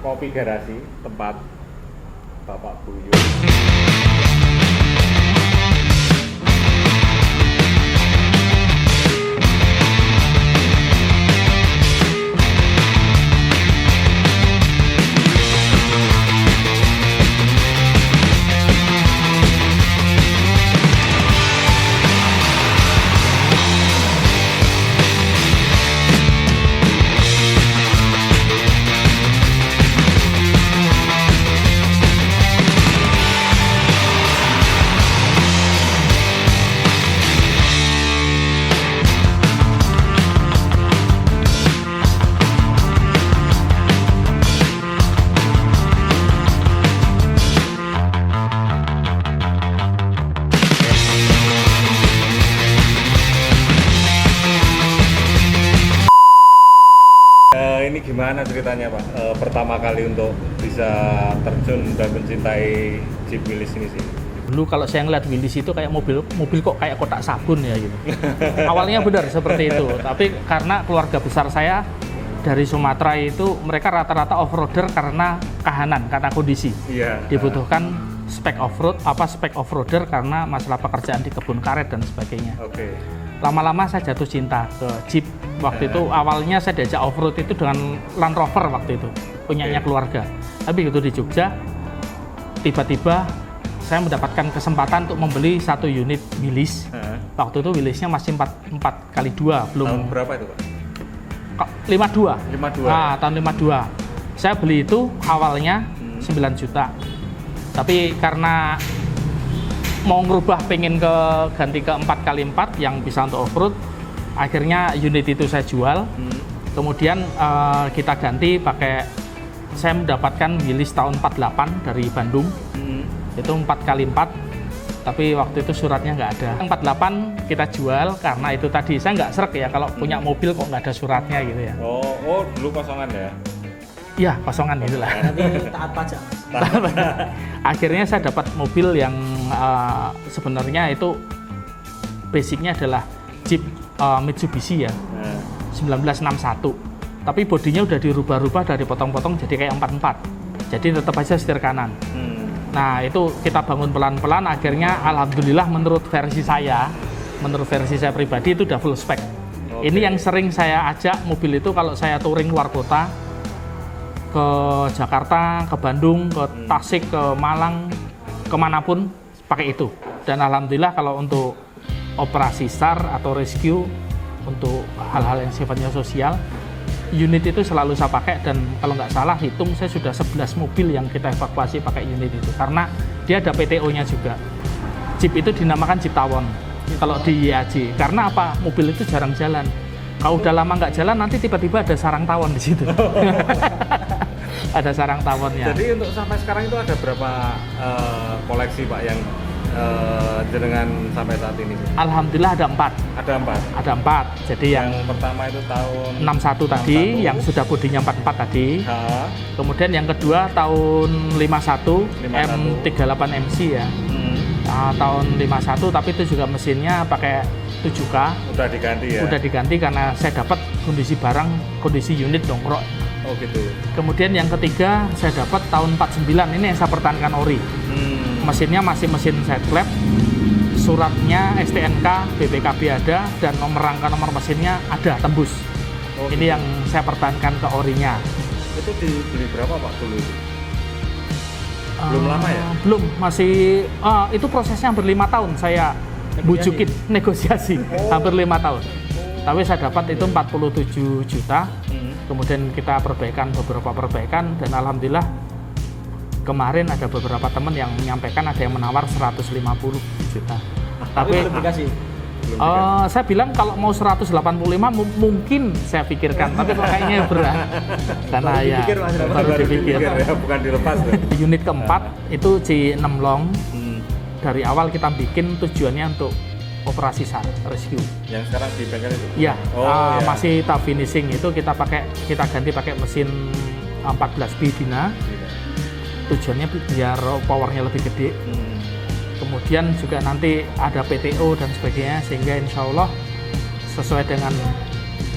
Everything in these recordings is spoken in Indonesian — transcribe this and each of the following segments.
Kopi Garasi, tempat Bapak Buyu. Ini gimana ceritanya Pak? Pertama kali untuk bisa terjun dan mencintai Jeep Willys ini sih? Dulu kalau saya ngeliat Willys itu kayak mobil kok kayak kotak sabun ya gitu. Awalnya benar seperti itu, tapi karena keluarga besar saya dari Sumatera itu mereka rata-rata off-roader karena kahanan, karena kondisi. Iya. Dibutuhkan spek off-roader karena masalah pekerjaan di kebun karet dan sebagainya. Oke. Lama-lama saya jatuh cinta ke Jeep. Waktu itu awalnya saya diajak off-road itu dengan Land Rover waktu itu, punyanya keluarga. Tapi itu di Jogja, tiba-tiba saya mendapatkan kesempatan untuk membeli satu unit Willys. Waktu itu Willysnya masih 4x2, belum. Tahun berapa itu Pak? 52. 52. Nah, tahun 52. Saya beli itu awalnya 9 juta. Tapi karena mau ngerubah, pengen ganti ke 4x4 yang bisa untuk off-road, akhirnya unit itu saya jual. Kemudian kita ganti pakai, saya mendapatkan Willys tahun 48 dari Bandung. Itu 4x4, tapi waktu itu suratnya nggak ada. 48 kita jual karena itu tadi, saya nggak srek ya kalau punya mobil kok nggak ada suratnya gitu ya. Oh dulu kosongan ya? Iya, kosongan itulah. Tapi taat pajak. Akhirnya saya dapat mobil yang sebenarnya itu basicnya adalah Jeep Mitsubishi ya, 1961. Tapi bodinya udah dirubah-rubah dari potong-potong jadi kayak 44. Jadi tetap aja setir kanan. Nah itu kita bangun pelan-pelan, akhirnya alhamdulillah menurut versi saya pribadi itu udah full spec. Ini yang sering saya ajak mobil itu kalau saya touring luar kota, ke Jakarta, ke Bandung, ke Tasik, ke Malang, kemanapun pakai itu. Dan alhamdulillah kalau untuk operasi SAR atau rescue, untuk hal-hal yang sifatnya sosial, unit itu selalu saya pakai. Dan kalau nggak salah hitung, saya sudah 11 mobil yang kita evakuasi pakai unit itu, karena dia ada PTO-nya juga. Jeep itu dinamakan Jeep Tawon kalau di IAJ, karena apa? Mobil itu jarang jalan. Kalau udah lama nggak jalan, nanti tiba-tiba ada sarang tawon di situ. Ada sarang tawonnya. Jadi untuk sampai sekarang itu ada berapa koleksi Pak yang jenengan sampai saat ini? Alhamdulillah ada 4. Ada 4? Ada 4. Jadi yang pertama itu tahun 61 tadi, 61. yang sudah bodinya 44 tadi. Kemudian yang kedua tahun 51. M38 MC ya. Tahun 51, tapi itu juga mesinnya pakai 7K. Udah diganti ya? Udah diganti karena saya dapat kondisi barang, kondisi unit dongkrok. Oh gitu. Kemudian yang ketiga saya dapat tahun 49, ini yang saya pertahankan ori. Mesinnya masih mesin side flap, suratnya STNK, BPKB ada, dan nomor rangka nomor mesinnya ada, tembus. Ini yang saya pertahankan ke orinya. Itu dibeli berapa Pak dulu itu? Belum lama ya? Belum, masih itu prosesnya hampir 5 tahun saya bujukin negosiasi. Hampir 5 tahun. Tapi saya dapat itu 47 juta. Kemudian kita beberapa perbaikan, dan alhamdulillah kemarin ada beberapa teman yang menyampaikan ada yang menawar 150 juta. Tapi belum dikasih. Saya bilang kalau mau 185 mungkin saya pikirkan, tapi kok kayaknya berat. Karena baru dipikir ya, bukan dilepas. Unit keempat itu C6 Long. Dari awal kita bikin tujuannya untuk operasi SAR, rescue. Yang sekarang di bengkel itu? Iya, masih tahap finishing itu kita ganti pakai mesin 14B Dina. Tujuannya biar powernya lebih gede. Kemudian juga nanti ada PTO dan sebagainya, sehingga insya Allah sesuai dengan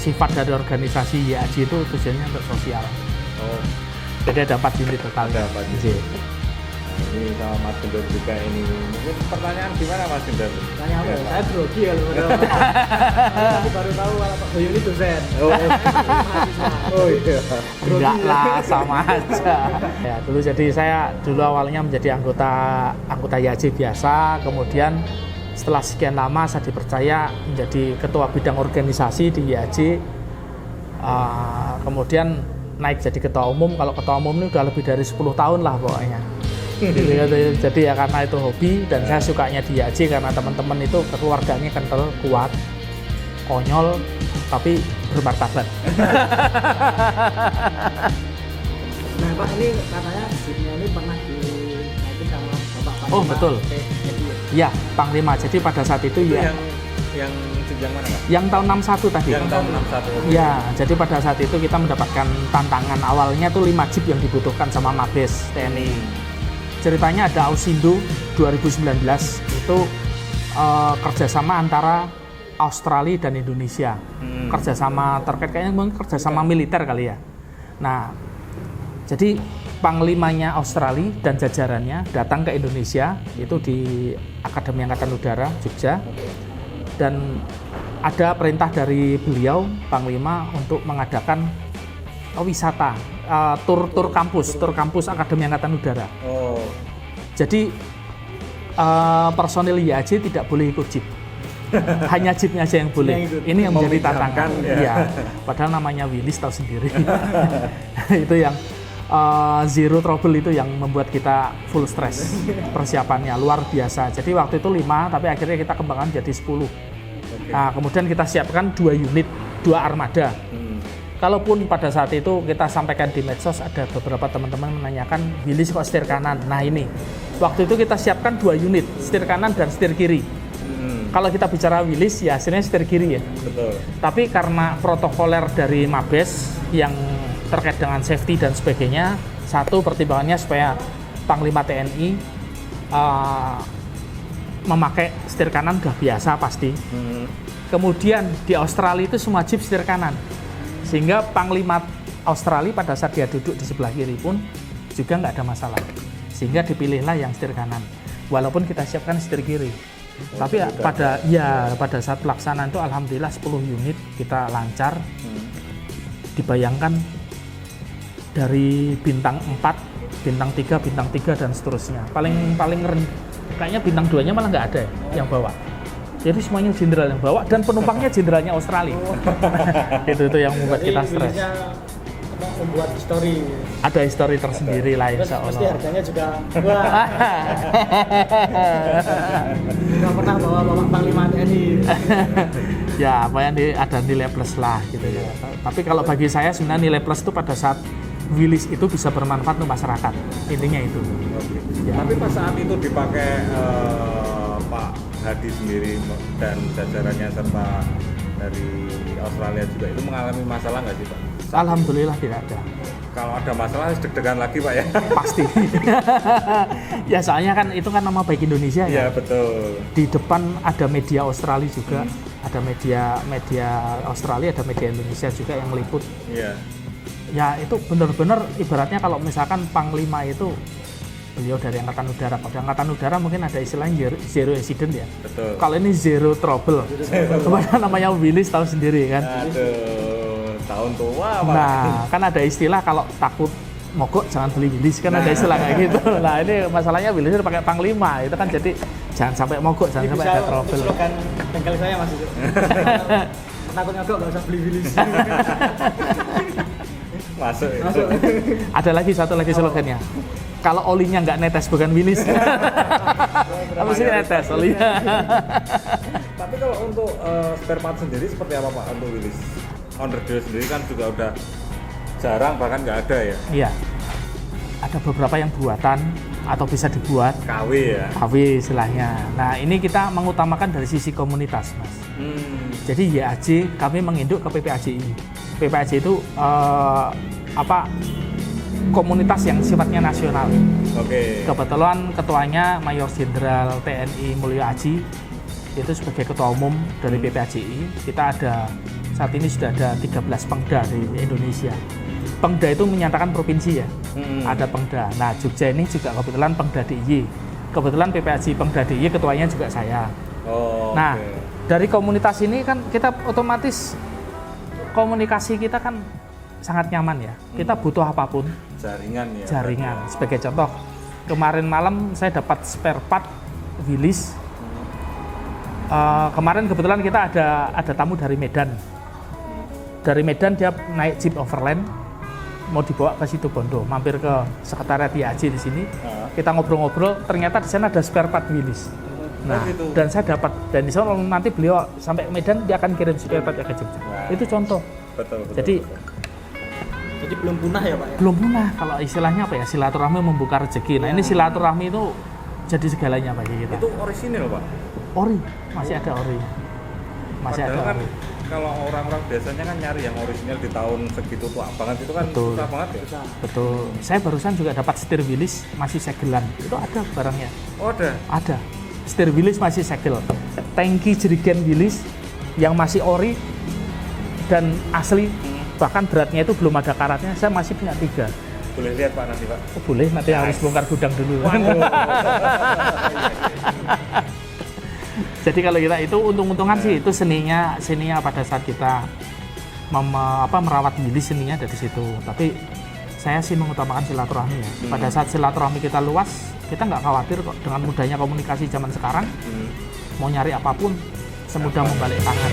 sifat dari organisasi YAJ itu tujuannya untuk sosial. Jadi ada 4 unit total. Ada 4 unit. Iya. Nah, ini sama Mas Gendor juga ini. Mungkin pertanyaan gimana Mas Gendor? Tanya apa? Ya, Ya, Pak. saya grogi kalau udah. Aku baru tahu kalau Pak Boyo ini dosen. Oh, Mahasiswa. oh iya. Enggak lah, sama aja. Ya, dulu jadi saya dulu awalnya menjadi anggota YAJ biasa, kemudian setelah sekian lama saya dipercaya menjadi ketua bidang organisasi di YAJ. Kemudian naik jadi ketua umum. Kalau ketua umum ini udah lebih dari 10 tahun lah pokoknya. Jadi ya karena itu hobi dan saya sukanya di YAJ karena teman-teman itu keluarganya kental, kuat, konyol, tapi bermartabat. Nah Pak, ini katanya jeepnya ini pernah dinaikin sama Bapak Panglima. Oh, betul. Ya, Panglima. Jadi pada saat itu Itu ya yang jeep yang mana Pak? yang tahun 61 tadi. Yang tahun 61. Ya, jadi pada saat itu kita mendapatkan tantangan awalnya tuh 5 jeep yang dibutuhkan sama Mabes TNI. Ceritanya ada Ausindo 2019 itu kerjasama antara Australia dan Indonesia. Kerjasama terkait kayaknya mungkin kerjasama militer kali ya. Nah, jadi Panglimanya Australia dan jajarannya datang ke Indonesia itu di Akademi Angkatan Udara Jogja dan ada perintah dari beliau Panglima untuk mengadakan wisata tur kampus Akademi Angkatan Udara. Oh. Jadi personil YAJ tidak boleh ikut jeep. Hanya jeepnya aja yang boleh. Ini yang menjadi tantangan. Ya. Padahal namanya Willis tahu sendiri. Itu yang zero trouble itu yang membuat kita full stress. Persiapannya luar biasa. Jadi waktu itu 5, tapi akhirnya kita kembangkan jadi 10. Nah, kemudian kita siapkan 2 unit, 2 armada. Kalaupun pada saat itu kita sampaikan di medsos, ada beberapa teman-teman menanyakan Willis kok setir kanan. Nah ini, waktu itu kita siapkan 2 unit, setir kanan dan setir kiri. Kalau kita bicara Willis ya hasilnya setir kiri ya. Betul. Tapi karena protokoler dari Mabes yang terkait dengan safety dan sebagainya, satu pertimbangannya supaya Panglima TNI memakai setir kanan udah biasa pasti. Kemudian di Australia itu semua jeep setir kanan. Sehingga Panglima Australia pada saat dia duduk di sebelah kiri pun juga nggak ada masalah. Sehingga dipilihlah yang setir kanan. Walaupun kita siapkan setir kiri. Tapi pada saat pelaksanaan itu alhamdulillah 10 unit kita lancar. Dibayangkan dari bintang 4, bintang 3 dan seterusnya. Paling kayaknya bintang 2-nya malah nggak ada ya, yang bawa. Jadi semuanya jenderal yang bawa dan penumpangnya jenderalnya Australia. itu yang membuat kita stres. Membuat histori. Ada histori tersendiri lah insya Allah. Pasti harganya juga wah. Nggak pernah bawa Bapak Panglima TNI. Ya, apa yang ada nilai plus lah gitu ya. Tapi kalau bagi saya sebenarnya nilai plus itu pada saat Willis itu bisa bermanfaat untuk masyarakat. Intinya itu. Ya. Tapi pas saat itu dipakai Pak Hadi sendiri dan jajarannya serta dari Australia juga itu mengalami masalah nggak sih Pak? Alhamdulillah tidak ada. Kalau ada masalah harus deg-degan lagi Pak ya? Pasti. Ya soalnya kan itu kan nama baik Indonesia ya. Iya betul. Di depan ada media Australia juga, ada media Australia, ada media Indonesia juga yang meliput. Iya. Ya itu benar-benar ibaratnya kalau misalkan Panglima itu beliau dari Angkatan Udara. Pada Angkatan Udara mungkin ada istilahnya zero accident ya. Betul. Kalau ini zero trouble. Kemudian namanya Willis tahu sendiri kan. Aduh, tahun tua Pak. Nah, kan ada istilah kalau takut mogok jangan beli Willis kan ada istilah kayak gitu. Nah, ini masalahnya Willis itu pakai Panglima. Itu kan jadi jangan sampai mogok, jangan sampai ada trouble. Slogan bengkel saya Mas itu. Takut nyogok nggak usah beli Willis. Masuk. Ada lagi satu lagi slogannya. Kalau olinya nggak netes bukan Willis. Apa sih netes olinya? Tapi kalau untuk spare part sendiri seperti apa Pak untuk Willis? Honor Deal sendiri kan juga udah jarang bahkan nggak ada ya? Iya. Ada beberapa yang buatan atau bisa dibuat. KW ya? KW istilahnya. Nah ini kita mengutamakan dari sisi komunitas Mas. Jadi YAJ kami menginduk ke PPAJI. PPAJI itu komunitas yang sifatnya nasional. Oke. Kebetulan ketuanya Mayor Jenderal TNI Mulyo Aji itu sebagai ketua umum dari PPAJI. Kita ada saat ini sudah ada 13 pengda di Indonesia. Pengda itu menyatakan provinsi ya. Hmm. Ada Pengda. Nah, Jogja ini juga kebetulan Pengda DIY. Kebetulan PPAJ Pengda DIY ketuanya juga saya. Oh, Nah, oke. dari komunitas ini kan kita otomatis komunikasi kita kan sangat nyaman ya. Kita butuh apapun, Jaringan ya. jaringan. Sebagai contoh, kemarin malam saya dapat spare part Willys. Kemarin kebetulan kita ada tamu dari Medan. Dari Medan dia naik Jeep Overland, mau dibawa ke situ Bondo, mampir ke sekretariat IAJ di sini. Kita ngobrol-ngobrol, ternyata di sana ada spare part Willys. Nah, gitu. dan saya dapat, dan di sana nanti beliau sampai Medan dia akan kirim spare part ke Jogja. Wah. Itu contoh. Betul. Jadi Jadi belum punah ya Pak ya? belum punah, kalau istilahnya apa ya, silaturahmi membuka rezeki. Nah, ini silaturahmi itu jadi segalanya bagi kita. itu orisinil, Pak. Ori, masih ada ori. Masih Padahal ada kan ori. kalau orang-orang biasanya kan nyari yang orisinil di tahun segitu tua banget itu kan Betul. susah banget ya. Bisa. Betul. Saya barusan juga dapat setir Willys masih segelan. Itu ada barangnya. Oh, ada. Ada. Setir Willys masih segel. Tangki jerigen Willys yang masih ori dan asli, bahkan beratnya itu belum ada karatnya. Saya masih punya 3. Boleh lihat Pak nanti, Pak. Oh, boleh, nanti harus bongkar gudang dulu. Jadi kalau kita itu untung-untungan sih itu seninya pada saat kita merawat Willys, seninya dari situ. Tapi saya sih mengutamakan silaturahmi ya. Pada saat silaturahmi kita luas, kita nggak khawatir kok dengan mudahnya komunikasi zaman sekarang. Mau nyari apapun semudah membalik tangan.